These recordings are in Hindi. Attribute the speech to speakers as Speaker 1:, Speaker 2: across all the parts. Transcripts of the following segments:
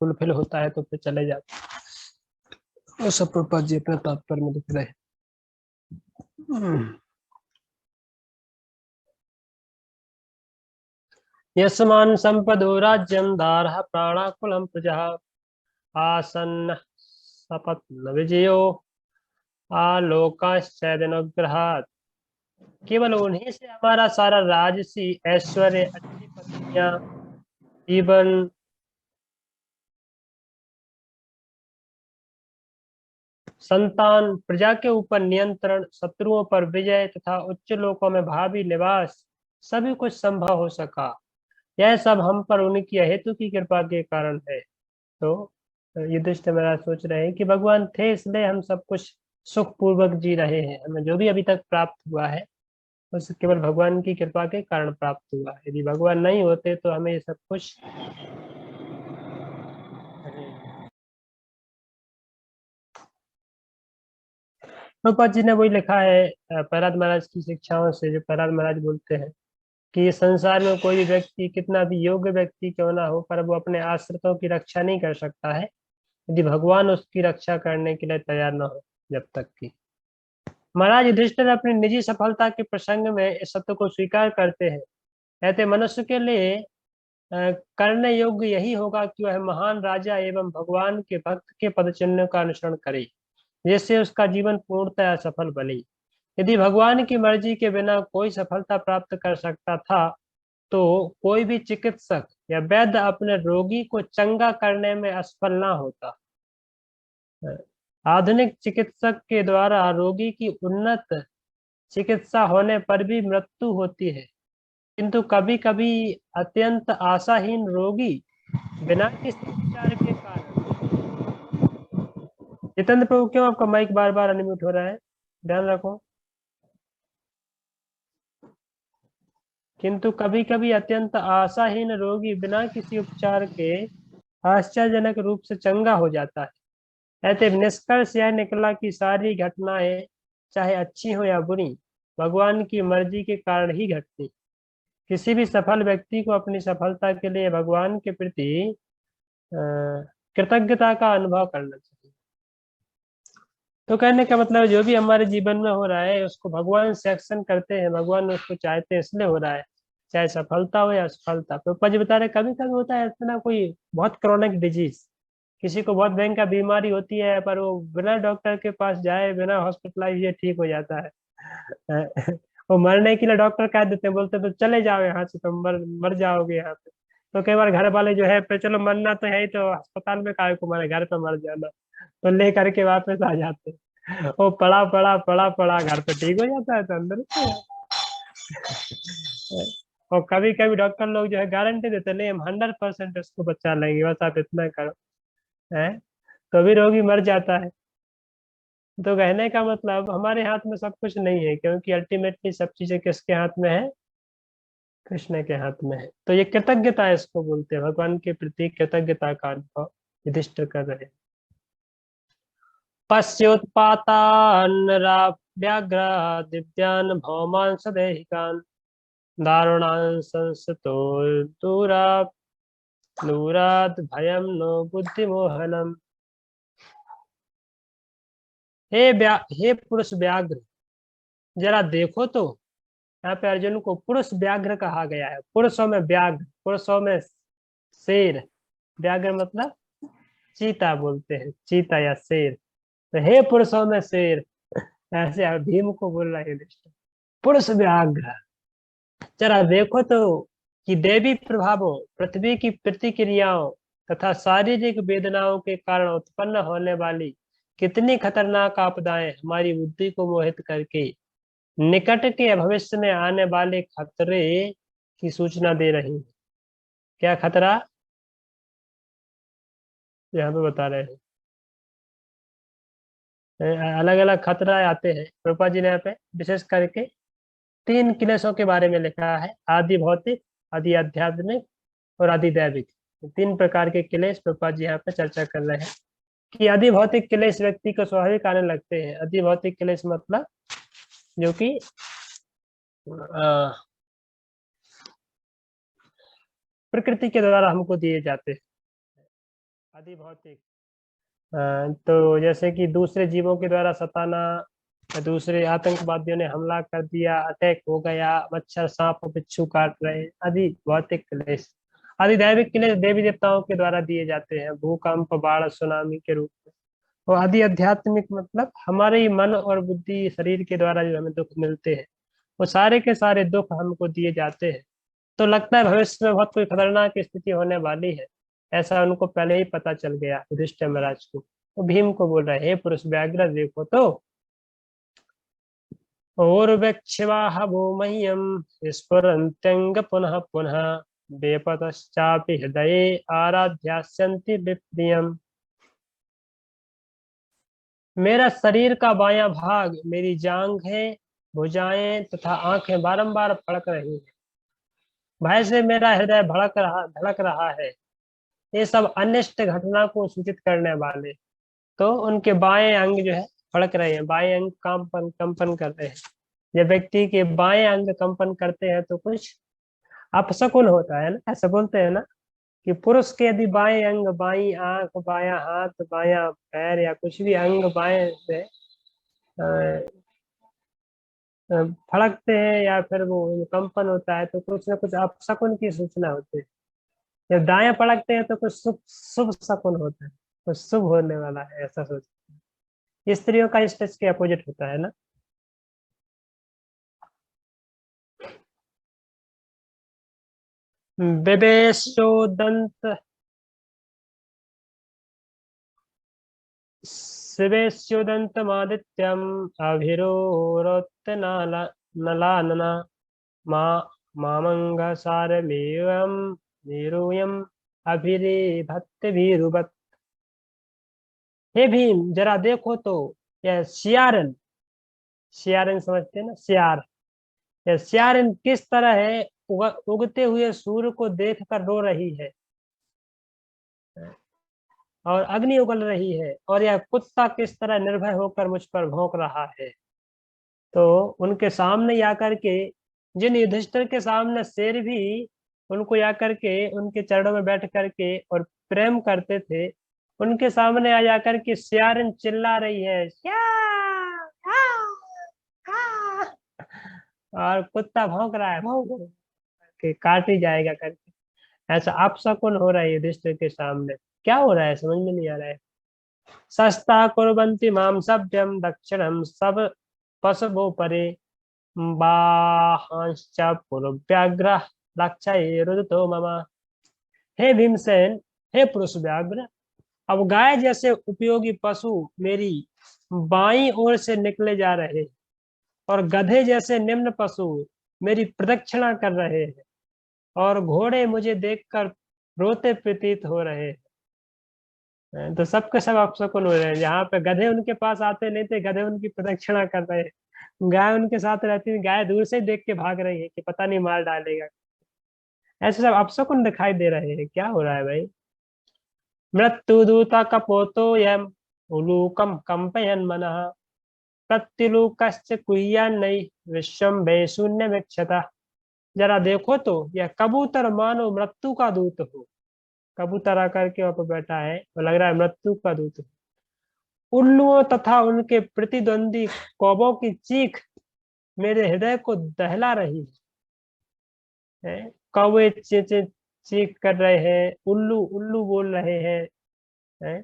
Speaker 1: फुलफिल होता है तो फिर चले जाते हैं। और सब प्रभुपाद जी अपने तात्पर्य में लिख रहे हैं। यस्मान् संपदो राज्यं दारः प्राणाकुलं प्रजा आसन्न सपत्न विजयो आलोकाश्चैदनुग्रहात्। केवल उन्हीं से हमारा सारा राजसी ऐश्वर्य, अच्छी पत्नियां, जीवन, संतान, प्रजा के ऊपर नियंत्रण, शत्रुओं पर विजय तथा उच्च लोकों में भावी निवास सभी कुछ संभव हो सका। यह सब हम पर उनकी अहेतु की कृपा के कारण है। तो युधिष्ठिर महाराज सोच रहे हैं कि भगवान थे इसलिए हम सब कुछ सुख पूर्वक जी रहे हैं। हमें जो भी अभी तक प्राप्त हुआ है उस केवल भगवान की कृपा के कारण प्राप्त हुआ है। यदि भगवान नहीं होते तो हमें ये सब कुछ प्रभुपाद जी ने वही लिखा है प्रहलाद महाराज की शिक्षाओं से, जो प्रहलाद महाराज बोलते हैं कि इस संसार में कोई भी व्यक्ति कितना भी योग्य व्यक्ति क्यों ना हो, पर वो अपने आश्रितों की रक्षा नहीं कर सकता है यदि भगवान उसकी रक्षा करने के लिए तैयार न हो। जब तक कि महाराज युधिष्ठिर अपनी निजी सफलता के प्रसंग में इस सत्य को स्वीकार करते हैं। कहते मनुष्य के लिए करने योग्य यही होगा कि वह महान राजा एवं भगवान के भक्त के पद चिन्ह का अनुसरण करे, जिससे उसका जीवन पूर्णतः सफल बने। यदि भगवान की मर्जी के बिना कोई सफलता प्राप्त कर सकता था तो कोई भी चिकित्सक या वैद्य अपने रोगी को चंगा करने में असफल ना होता। आधुनिक चिकित्सक के द्वारा रोगी की उन्नत चिकित्सा होने पर भी मृत्यु होती है, किंतु कभी कभी अत्यंत आशाहीन रोगी बिना किसी उपचार के कारण। जितेंद्र प्रभु, क्यों आपका माइक बार बार अनम्यूट हो रहा है? ध्यान रखो। किंतु कभी कभी अत्यंत आशाहीन रोगी बिना किसी उपचार के आश्चर्यजनक रूप से चंगा हो जाता है। ऐसे निष्कर्ष यह निकला कि सारी घटनाएं चाहे अच्छी हो या बुरी भगवान की मर्जी के कारण ही घटती। किसी भी सफल व्यक्ति को अपनी सफलता के लिए भगवान के प्रति कृतज्ञता का अनुभव करना चाहिए। तो कहने का मतलब जो भी हमारे जीवन में हो रहा है उसको भगवान सेक्शन करते हैं, भगवान उसको चाहते हैं इसलिए हो रहा है, चाहे सफलता हो या असफलता। तो जी बता रहे कभी कभी होता है इतना कोई बहुत क्रॉनिक डिजीज, किसी को बहुत भयंकर बीमारी होती है पर वो बिना डॉक्टर के पास जाए, बिना हॉस्पिटलाइज ये ठीक हो जाता है। वो मरने के लिए डॉक्टर कह देते हैं, बोलते तो चले जाओ यहाँ से, तुम मर मर जाओगे यहाँ पे। तो कई बार घर वाले जो है पे चलो मरना तो है ही तो अस्पताल में काहे को मरे, घर पे मर जाना, तो ले करके वापस आ जाते हैं। वो पड़ा पड़ा पड़ा पड़ा घर पे ठीक हो जाता है तो अंदर और कभी कभी डॉक्टर लोग जो है गारंटी देते नहीं हम 100% उसको बचा लेंगे, बस आप इतना करो है, तो भी रोगी मर जाता है। तो कहने का मतलब हमारे हाथ में सब कुछ नहीं है, क्योंकि अल्टीमेटली सब चीजें किसके हाथ में है? कृष्ण के हाथ में है। तो ये कृतज्ञता इसको बोलते हैं, भगवान के प्रति कृतज्ञता का अनुभव युधिष्ठिर कर रहे हैं। पश्योत्पातान्नरा दिव्यान भौमान सदेहिकान दारुणान संसतो दूरात् दूरात् भयम नो बुद्धिमोहनम। हे पुरुष व्याघ्र, जरा देखो तो। यहाँ पे अर्जुन को पुरुष व्याघ्र कहा गया है। पुरुषों में व्याघ्र, पुरुषों में शेर। व्याघ्र मतलब चीता बोलते हैं, चीता या शेर। तो हे पुरुषों में शेर, ऐसे भीम को बोल रहा है युधिष्ठिर। पुरुष व्याघ्र, जरा देखो तो कि देवी प्रभावों, पृथ्वी की प्रतिक्रियाओं तथा शारीरिक वेदनाओं के कारण उत्पन्न होने वाली कितनी खतरनाक आपदाएं हमारी बुद्धि को मोहित करके निकट के भविष्य में आने वाले खतरे की सूचना दे रही है। क्या खतरा? यहाँ पे बता रहे हैं अलग अलग खतरा आते हैं। रूपा जी ने यहाँ पे विशेष करके 3 क्लेशों के बारे में लिखा है, आदि भौतिक, आदि आध्यात्मिक और आदि दैविक। 3 प्रकार के क्लेश रूपा जी यहाँ पे चर्चा कर रहे हैं कि आदि भौतिक क्लेश व्यक्ति को स्वाभाविक आने लगते हैं। आदि भौतिक क्लेश मतलब जो कि प्रकृति के द्वारा हमको दिए जाते हैं। अधिभौतिक। तो जैसे कि दूसरे जीवों के द्वारा सताना, दूसरे आतंकवादियों ने हमला कर दिया, अटैक हो गया, मच्छर सांप और बिच्छू काट रहे हैं, आदि भौतिक क्लेश। अधिदैविक क्लेश देवी देवताओं के द्वारा दिए जाते हैं, भूकंप, बाढ़, सुनामी के रूप में। और आदि आध्यात्मिक मतलब हमारे ही मन और बुद्धि शरीर के द्वारा जो हमें दुख मिलते हैं, वो सारे के सारे दुख हमको दिए जाते हैं। तो लगता है भविष्य में बहुत कोई खतरनाक स्थिति होने वाली है, ऐसा उनको पहले ही पता चल गया युधिष्ठिर महाराज को। तो भीम को बोल रहे हैं, हे पुरुष व्याघ्र देखो तो, और वक्षवाह भूमह्यम स्फुरन्त्यंग पुनः पुनः वेपतश्चापि हृदये आराध्यास्यन्ति विप्रियम। मेरा शरीर का बायां भाग, मेरी जांघें, भुजाएं तथा आंखें बारंबार फड़क रही हैं। भय से मेरा हृदय धड़क रहा है। ये सब अनिष्ट घटना को सूचित करने वाले। तो उनके बाएं अंग जो है फड़क रहे हैं, बाएं अंग कंपन कर रहे हैं। जब व्यक्ति के बाएं अंग कंपन करते हैं तो कुछ अपशकुन होता है ना, ऐसा बोलते हैं ना, कि पुरुष के यदि बाएं अंग, बाईं आंख, बायां हाथ, बायां पैर या कुछ भी अंग बाएं से फड़कते हैं या फिर वो कंपन होता है, तो कुछ ना कुछ अपशकुन की सूचना होती है। जब दाएं फड़कते हैं तो कुछ शुभ शुभ शकुन होता है, कुछ शुभ होने वाला है, ऐसा सोचते हैं। स्त्रियों का स्टेज के अपोजिट होता है ना। बेबेशोदंत शिवेश्योदन्तमादित्यम् अभिरोरोत्तनाल नलानना मा मामंगसारमेवं वीरूयम् अभिरेभत्तभिरुवत्। हे भीम जरा देखो तो, यह सियारन, सियारन समझते हैं ना, सियार, यह सियारन किस तरह है उगते हुए सूर्य को देखकर रो रही है, और अग्नि उगल रही है, और यह कुत्ता किस तरह निर्भय होकर मुझ पर भौंक रहा है। तो उनके सामने आकर के, जिन युधिष्ठिर के सामने शेर भी उनको आकर के उनके चरणों में बैठ करके और प्रेम करते थे, उनके सामने आ जाकर के सियारन चिल्ला रही है, और कुत्ता भौंक रहा है, भौंक के काट ही जाएगा करके। ऐसा अपशकुन हो रहा है युधिष्ठिर के सामने। क्या हो रहा है समझ में नहीं आ रहा है। सस्ता कुर्वन्ति माम सभ्यम दक्षिणम सब पशवो परे बाहांश्च पुरुव्याघ्र लक्षये रुदतो मम। हे भीमसेन, हे पुरुष व्याघ्र, अब गाय जैसे उपयोगी पशु मेरी बाईं ओर से निकले जा रहे हैं, और गधे जैसे निम्न पशु मेरी प्रदक्षिणा कर रहे हैं, और घोड़े मुझे देखकर रोते प्रतीत हो रहे हैं। तो सबके सब अपशकुन हो रहे हैं। जहाँ पे गधे उनके पास आते नहीं थे, गधे उनकी प्रदक्षिणा कर रहे हैं। गाय उनके साथ रहती है, गाय दूर से देख के भाग रही है कि पता नहीं मार डालेगा। ऐसे सब अपशकुन दिखाई दे रहे हैं। क्या हो रहा है भाई। मृत्युदूता कपोतो यम उलूकम कंपयन मनः प्रत्युलूकश्च कुय्यान्नयि विश्वम वै शून्य। जरा देखो तो, यह कबूतर मानो मृत्यु का दूत हो। कबूतर आकर के वहां पर बैठा है और लग रहा है मृत्यु का दूत हो। उल्लुओं तथा उनके प्रतिद्वंदी कौवों की चीख मेरे हृदय को दहला रही है। कौवे चीख कर रहे हैं, उल्लू उल्लू बोल रहे हैं।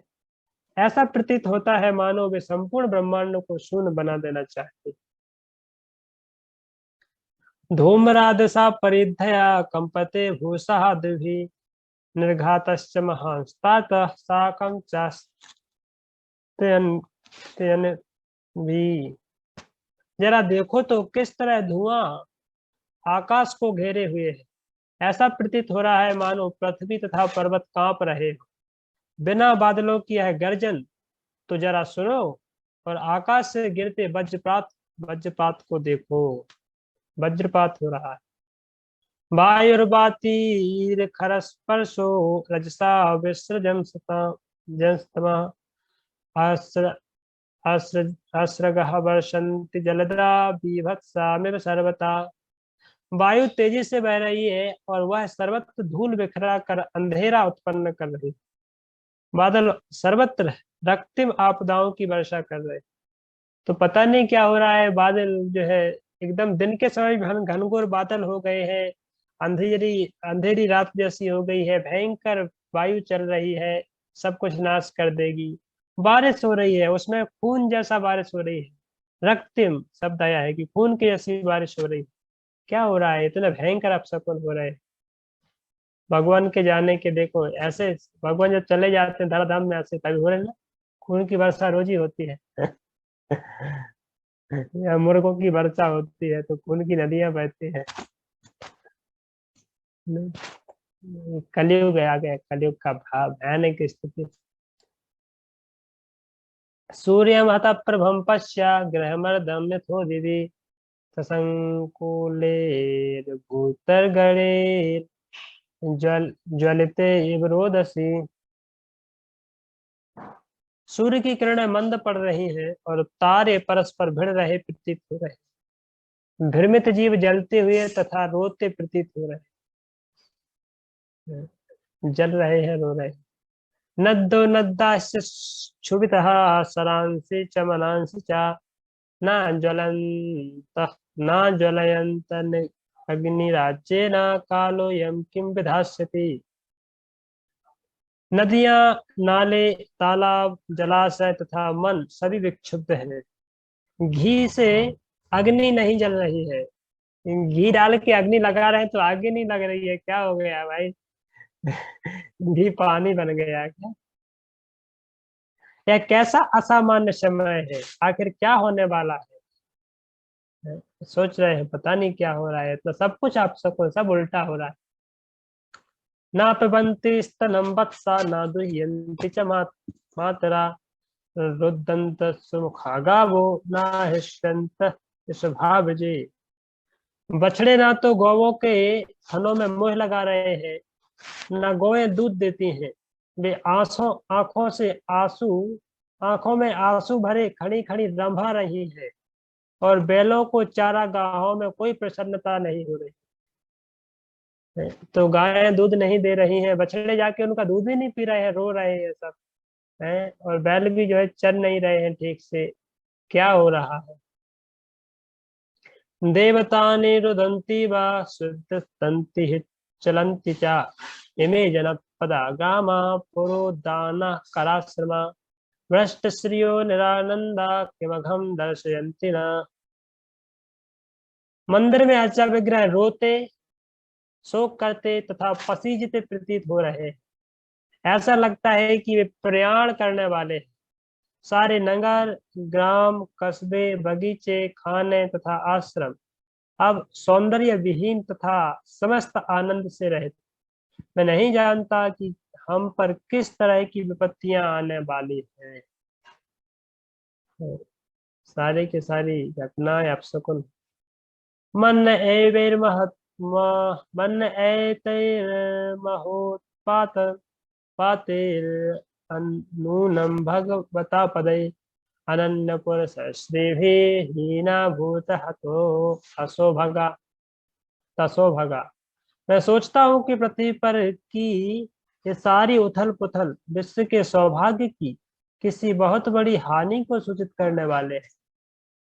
Speaker 1: ऐसा प्रतीत होता है मानो वे संपूर्ण ब्रह्मांड को शून्य बना देना चाहते। धूम्रादशा परिधया कंपते भूषा दिभि निर्घातश्च महांस्तात साकं चास्त्यन भी। जरा देखो तो किस तरह धुआं आकाश को घेरे हुए है। ऐसा प्रतीत हो रहा है मानो पृथ्वी तथा पर्वत कांप रहे हो। बिना बादलों की यह गर्जन तो जरा सुनो, और आकाश से गिरते वज्रपात, वज्रपात को देखो। वज्रपात हो रहा है। वायुर्वातीर खरस्पर्शो रजसा विसृजम सता जनस्तमा अस्र अस्र अस्रगः वर्षन्ति जलद्रा बीभत्सामिव सर्वथा। वायु तेजी से बह रही है और वह सर्वत्र धूल बिखरा कर अंधेरा उत्पन्न कर रही है। बादल सर्वत्र रक्तिम आपदाओं की वर्षा कर रहे। तो पता नहीं क्या हो रहा है, बादल जो है एकदम दिन के समय घनघोर बादल हो गए हैं। अंधेरी अंधेरी रात जैसी हो गई है, भयंकर वायु चल रही है, सब कुछ नाश कर देगी। बारिश हो रही है, उसमें खून जैसा बारिश हो रही है। रक्तिम शब्द आया है कि खून की जैसी बारिश हो रही है। क्या हो रहा है, इतना भयंकर अपशकुन हो रहे हैं। भगवान के जाने के देखो ऐसे, भगवान जब चले जाते हैं धराधाम में, ऐसे तभी हो रहे हैं ना। खून की वर्षा रोज ही होती है। या मुर्गों की वर्षा होती है तो खून की नदियां बहती है। कलयुग आ गया, कलयुग का भाव भयानक स्थिति। सूर्य महता प्रभम पश्या ग्रहमर्दम यथो दीदी सशंकुले भूतर्गणे ज्वलिते इव रोदसी। सूर्य की किरणें मंद पड़ रही हैं और तारे परस्पर भिड़ रहे प्रतीत हो रहे हैं। भ्रमित जीव जलते हुए तथा रोते प्रतीत हो रहे हैं। जल रहे हैं, रो रहे हैं। नद्दो नद्दाश्च क्षुभितः सरांसि च मनांसि च न ज्वलन्तः न ज्वलयन्त अग्निराज्येन कालोऽयं किं विधास्यति। नदियां, नाले, तालाब, जलाशय तथा मन सभी विक्षुब्ध हैं। घी से अग्नि नहीं जल रही है। घी डाल के अग्नि लगा रहे हैं तो आगे नहीं लग रही है, क्या हो गया भाई? घी पानी बन गया क्या? यह कैसा असामान्य समय है, आखिर क्या होने वाला है? सोच रहे हैं पता नहीं क्या हो रहा है, तो सब कुछ आप सबको सब उल्टा हो रहा है। ना पिबन्ति स्तनम वत्सा ना दुह्यन्ति च मातरा रुदन्त सुमुखा गावो ना हृष्यन्त स्वभावजे। बछड़े ना तो गौवों के थनों में मोह लगा रहे हैं, न गौएं दूध देती हैं। वे आंसू आंखों से आंसू आंखों में आंसू भरे खड़ी खड़ी रंभा रही है, और बैलों को चारागाहों में कोई प्रसन्नता नहीं हो रही है। तो गायें दूध नहीं दे रही हैं, बछड़े जाके उनका दूध ही नहीं पी रहे हैं, रो रहे हैं सब हैं, और बैल भी जो है चल नहीं रहे हैं ठीक से। क्या हो रहा है? देवतानि रुदन्ति वा शुद्धस्तन्ति चलन्ति च इमे जनपदा गामा पुरोदाना कराश्रमा भ्रष्ट श्रियो निरानंदा किमघम दर्शयन्ति न। मंदिर में अर्चा विग्रह रोते, शोक करते तथा पसीजते प्रतीत हो रहे हैं। ऐसा लगता है कि वे प्रयाण करने वाले हैं। सारे नगर, ग्राम, कस्बे, बगीचे, खाने तथा आश्रम अब सौंदर्य विहीन तथा समस्त आनंद से रहित। मैं नहीं जानता कि हम पर किस तरह की विपत्तियां आने वाली हैं। सारी की सारी घटनाएं अपशकुन। मन एवैर्महत् मन एतैर्महोत्पात पातेर नूनम भगवता पदे अनन्य पुरुष श्रीभिः हीना भूत हतो असो भगा तसो भगा। मैं सोचता हूँ कि पृथ्वी पर की ये सारी उथल पुथल विश्व के सौभाग्य की किसी बहुत बड़ी हानि को सूचित करने वाले हैं।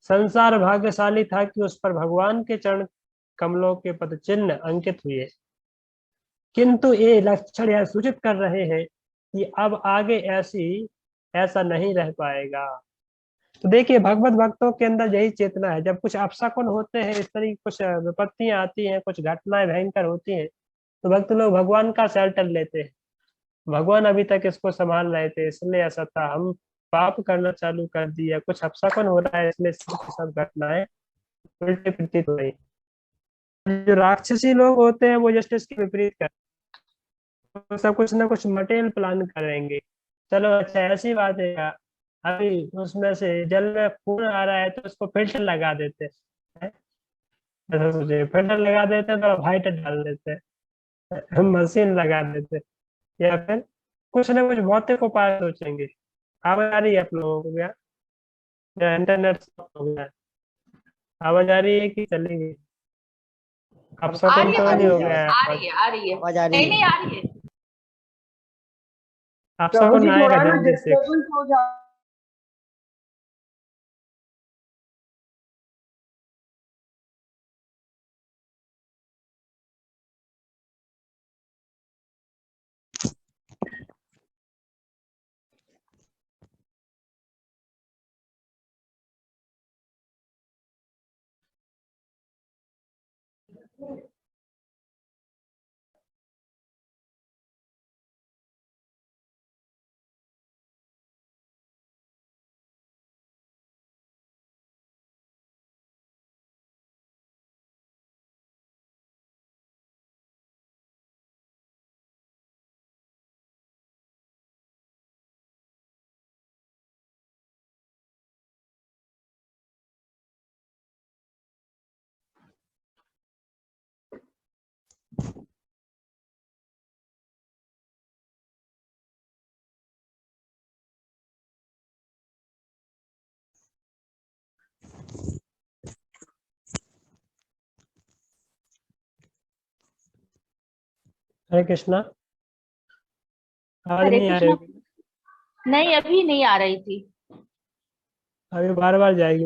Speaker 1: संसार भाग्यशाली था कि उस पर भगवान के चरण कमलों के पद चिन्ह अंकित हुए, किंतु ये लक्षण यह सूचित कर रहे हैं कि अब आगे ऐसा नहीं रह पाएगा। तो देखिए, भगवत भक्तों के अंदर यही चेतना है। जब कुछ अपशकुन होते हैं, इस तरह की कुछ विपत्तियां आती हैं, कुछ घटनाएं भयंकर होती हैं, तो भक्त लोग भगवान का शेल्टर लेते हैं। भगवान अभी तक इसको संभाल रहे थे, इसलिए ऐसा था। हम पाप करना चालू कर दिया, कुछ अपशकुन हो रहा है, इसलिए सब घटनाएं उल्टे प्रतीत हो रही हैं। जो राक्षसी लोग होते हैं वो जस्ट इसके विपरीत करते हैं, तो सब कुछ ना कुछ मटेरियल प्लान करेंगे। चलो अच्छा, ऐसी बात है क्या? अभी उसमें से जल में खून आ रहा है तो उसको फिल्टर लगा देते हैं। ऐसा सोचिए, फिल्टर लगा देते हैं तो वाइट डाल देते हैं, मशीन लगा देते हैं, या फिर कुछ ना कुछ भौतिक उपाय सोचेंगे। आवाज आ रही है आप लोगों को क्या? या इंटरनेट हो गया? आवाज आ रही है कि चलेगी? अब
Speaker 2: आ
Speaker 1: सकून
Speaker 2: रही है
Speaker 1: तो
Speaker 2: आ
Speaker 1: नहीं
Speaker 2: रही
Speaker 1: हो
Speaker 2: है
Speaker 1: गया है?
Speaker 2: आ रही है आ रही है
Speaker 3: आवाज आ रही
Speaker 2: नहीं
Speaker 3: है।
Speaker 2: नहीं आ रही है।
Speaker 1: आप
Speaker 2: प्रभु
Speaker 1: सबको
Speaker 2: जी
Speaker 1: आएगा
Speaker 2: थोड़ा ना
Speaker 1: जल्दी से।
Speaker 2: डिस्टर्बेंस हो जा।
Speaker 1: हरे कृष्णा। आवाज
Speaker 3: हरे
Speaker 1: नहीं आ रही
Speaker 3: कृष्णा।
Speaker 1: होगी।
Speaker 3: नहीं, अभी नहीं आ रही थी।
Speaker 1: अभी बार बार जाएगी।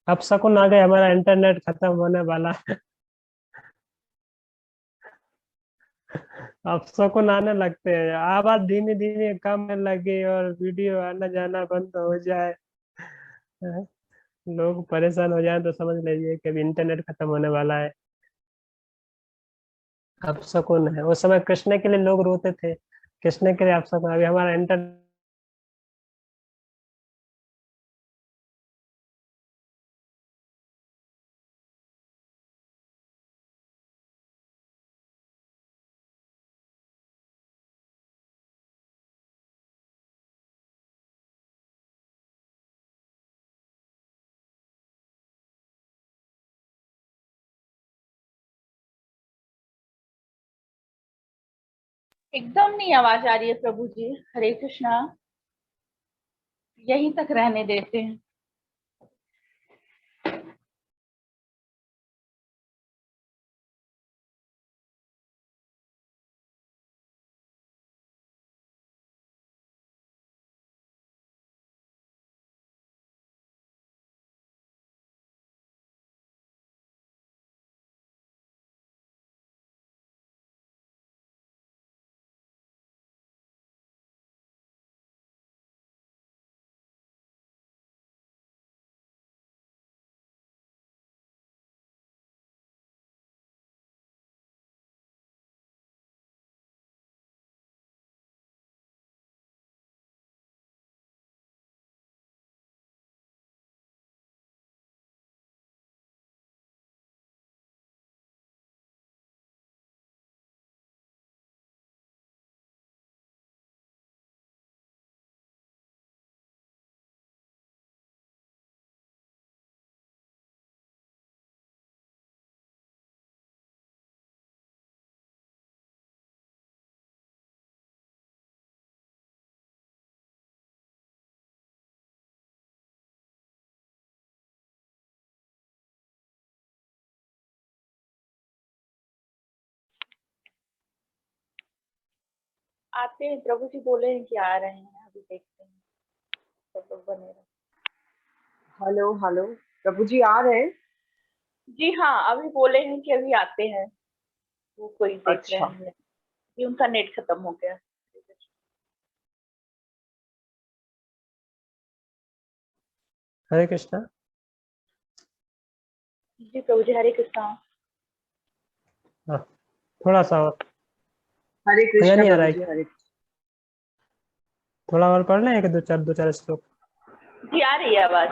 Speaker 1: अब शकुन आ गए, हमारा इंटरनेट खत्म होने वाला है। अब शकुन आने लगते हैं, आवाज धीमे धीमे कम होने लगी और वीडियो आना जाना बंद हो जाए, लोग परेशान हो जाए तो समझ लीजिए कि अभी इंटरनेट खत्म होने वाला है। अब शकुन है, उस समय कृष्ण के लिए लोग रोते थे, कृष्ण के लिए अब शकुन, अभी हमारा इंटरनेट।
Speaker 3: एकदम नहीं आवाज आ रही है प्रभु जी। हरे कृष्णा। यहीं तक रहने देते हैं। आते हैं, प्रभु जी बोले हैं कि आ रहे हैं, अभी देखते हैं। सब लोग बने रहे।
Speaker 2: Hello hello. प्रभु जी आ रहे हैं?
Speaker 3: जी हाँ, अभी बोले हैं कि अभी आते हैं। वो कोई देख रहे
Speaker 2: अच्छा।
Speaker 3: हैं कि उनका नेट खत्म हो गया।
Speaker 1: हरे कृष्णा।
Speaker 3: जी प्रभु जी, हरे कृष्णा।
Speaker 1: हाँ, थोड़ा सा और।
Speaker 2: हरे
Speaker 1: या
Speaker 2: कृष्णा
Speaker 1: नहीं आ रहा
Speaker 2: प्रभु
Speaker 1: है
Speaker 2: जी,
Speaker 1: क्या?
Speaker 2: हरे।
Speaker 1: थोड़ा और पढ़ लें, एक दो चार श्लोक।
Speaker 3: जी आ रही है आवाज।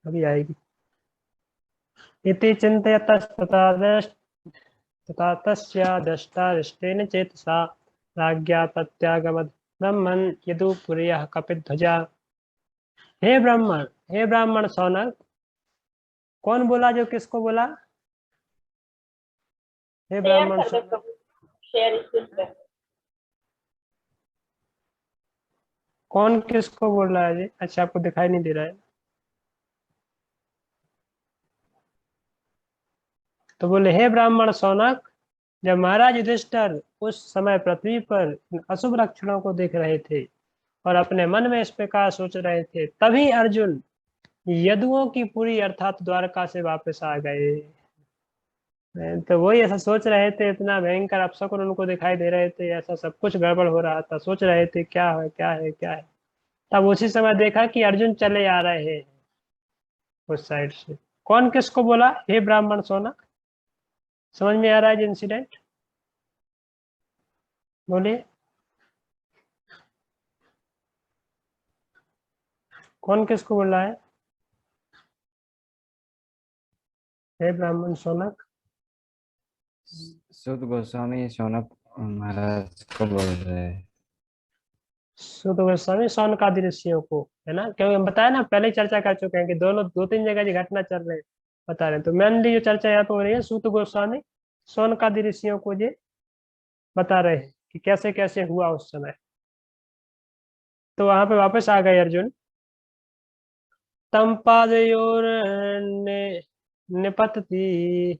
Speaker 1: अभी आएगी। इति तथा तस्य दृष्टारिष्टेन चेतसा राज्ञा प्रत्यागमत् ब्रह्मन् यदुपुर्यः कपिध्वजा। हे ब्राह्मण, हे ब्राह्मण शौनक। कौन बोला, जो किसको बोला? हे
Speaker 3: शेयर
Speaker 1: ब्राह्मण
Speaker 3: कर दो
Speaker 1: सौनक।
Speaker 3: प्रभु, शेयर स्क्रीन पे।
Speaker 1: कौन किसको बोल रहा है जी? अच्छा, आपको दिखाई नहीं दे रहा है तो बोले, हे ब्राह्मण सौनक, जब महाराज युधिष्ठिर उस समय पृथ्वी पर इन अशुभ लक्षणों को देख रहे थे और अपने मन में इस प्रकार सोच रहे थे, तभी अर्जुन यदुओं की पुरी अर्थात द्वारका से वापस आ गए। तो वही ऐसा सोच रहे थे, इतना भयंकर अपशकुन उनको दिखाई दे रहे थे, ऐसा सब कुछ गड़बड़ हो रहा था, सोच रहे थे क्या है क्या है क्या है। तब उसी समय देखा कि अर्जुन चले आ रहे हैं उस साइड से। कौन किसको बोला हे ब्राह्मण सोना? समझ में आ रहा है इंसिडेंट? बोलिए, कौन किसको बोल रहा है हे ब्राह्मण सोनक?
Speaker 4: सुत गोस्वामी शौनक महाराज को बोल रहे हैं।
Speaker 1: सुत गोस्वामी शौनकादि ऋषियों को, है ना? क्योंकि हम बताया ना, पहले ही चर्चा कर चुके हैं कि दोनों दो तीन जगह जो घटना चल रहे हैं बता रहे हैं। तो मेनली जो चर्चा यहाँ पे हो रही है, सुत गोस्वामी शौनकादि ऋषियों को ये बता रहे हैं कि कैसे कैसे हुआ उस समय। तो वहां पे वापस आ गए अर्जुन। तम पादयोर निपतति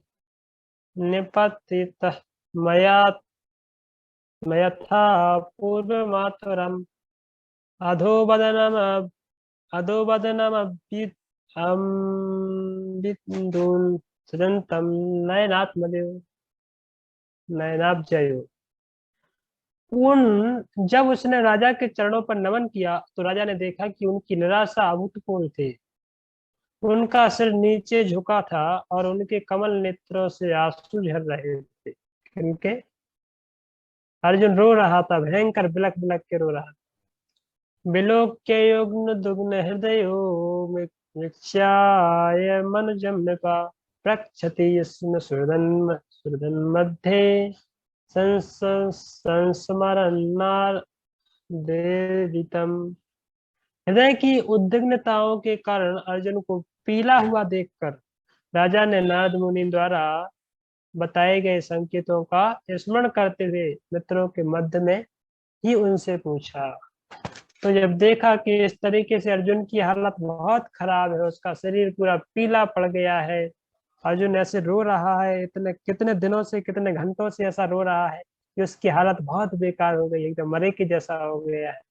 Speaker 1: निपतितः मया मयथा पूर्वमातरम अधोबदनम अधोबदनमब्बि- अम्बिन्दुं सदन्तं नयनात्मदेव नयनाब्जयो। उन जब उसने राजा के चरणों पर नमन किया तो राजा ने देखा कि उनकी निराशा अभूतपूर्व थी। उनका सिर नीचे झुका था और उनके कमल नेत्रों से आंसू झर रहे थे। क्योंकि अर्जुन रो रहा था, भयंकर बिलख बिलख के रो रहा था। विलोक्य युग्म दुग्न हृदयो वीक्षाय मनुजं नृपा प्रक्षति यस्म सुहृदन् मध्ये संस्मरणार्दितम्। हृदय की उद्विग्नताओं के कारण अर्जुन को पीला हुआ देखकर राजा ने नारद मुनि द्वारा बताए गए संकेतों का स्मरण करते हुए मित्रों के मध्य में ही उनसे पूछा। तो जब देखा कि इस तरीके से अर्जुन की हालत बहुत खराब है, उसका शरीर पूरा पीला पड़ गया है, अर्जुन ऐसे रो रहा है, इतने कितने दिनों से कितने घंटों से ऐसा रो रहा है कि उसकी हालत बहुत बेकार हो गई, एकदम मरे के जैसा हो गया है।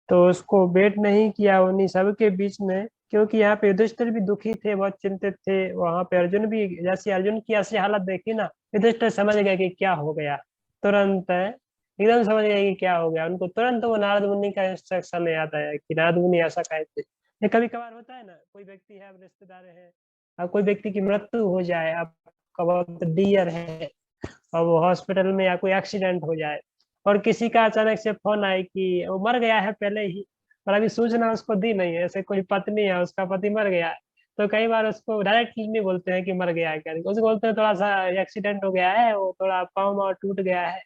Speaker 1: तो उसको वेट नहीं किया उन्हीं सबके बीच में, क्योंकि यहाँ पे युधिष्ठिर भी दुखी थे, बहुत चिंतित थे। वहां पे अर्जुन भी, जैसे अर्जुन की ऐसी हालत देखी ना, युधिष्ठिर समझ गए कि क्या हो गया। तुरंत एकदम समझ गए कि क्या हो गया। उनको तुरंत वो नारद मुनि का इंस्ट्रक्शन याद आया कि नारद मुनि ऐसा कहते। ये कभी कभार होता है ना, कोई व्यक्ति है, अब रिश्तेदार है, अब कोई व्यक्ति की मृत्यु हो जाए, आपका बहुत डियर है, और वो हॉस्पिटल में, या कोई एक्सीडेंट हो जाए और किसी का अचानक से फोन आए कि वो मर गया है पहले ही, और अभी सूचना उसको दी नहीं है, ऐसे कोई पत्नी है, उसका पति मर गया है, तो कई बार उसको डायरेक्टली नहीं बोलते हैं कि मर गया है, करके उसको बोलते हैं थोड़ा सा एक्सीडेंट हो गया है, वो थोड़ा पाँव वाँव टूट गया है,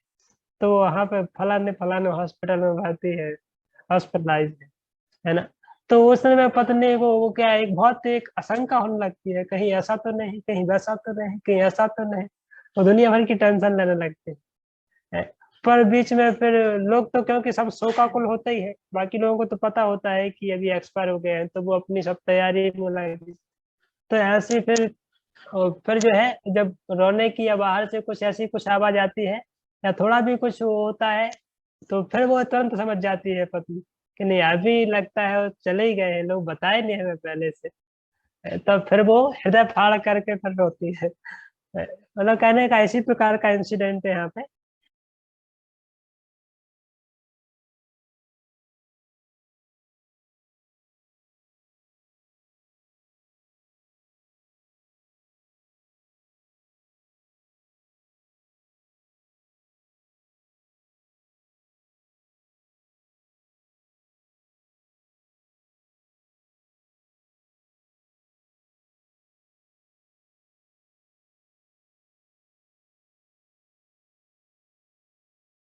Speaker 1: तो वहां पे फलाने फलाने हॉस्पिटल में भर्ती है, हॉस्पिटलाइज है ना। तो उस समय पत्नी को वो क्या है, एक बहुत एक आशंका होने लगती है, कहीं ऐसा तो नहीं, कहीं वैसा तो नहीं, कहीं ऐसा तो नहीं, तो दुनिया भर की टेंशन लेने लगते हैं। पर बीच में फिर लोग तो, क्योंकि सब शोकाकुल होते ही है, बाकी लोगों को तो पता होता है कि अभी एक्सपायर हो गए हैं, तो वो अपनी सब तैयारी में लगे। तो ऐसे फिर, और फिर जो है, जब रोने की या बाहर से कुछ ऐसी कुछ आवाज आती है या थोड़ा भी कुछ वो होता है, तो फिर वो तुरंत समझ जाती है पत्नी कि नहीं, अभी लगता है वो चले ही गए हैं, लोग बताए नहीं हमें पहले से। तब फिर वो हृदय फाड़ करके फिर रोती है। मतलब कहने का इसी प्रकार का इंसिडेंट है यहाँ पे।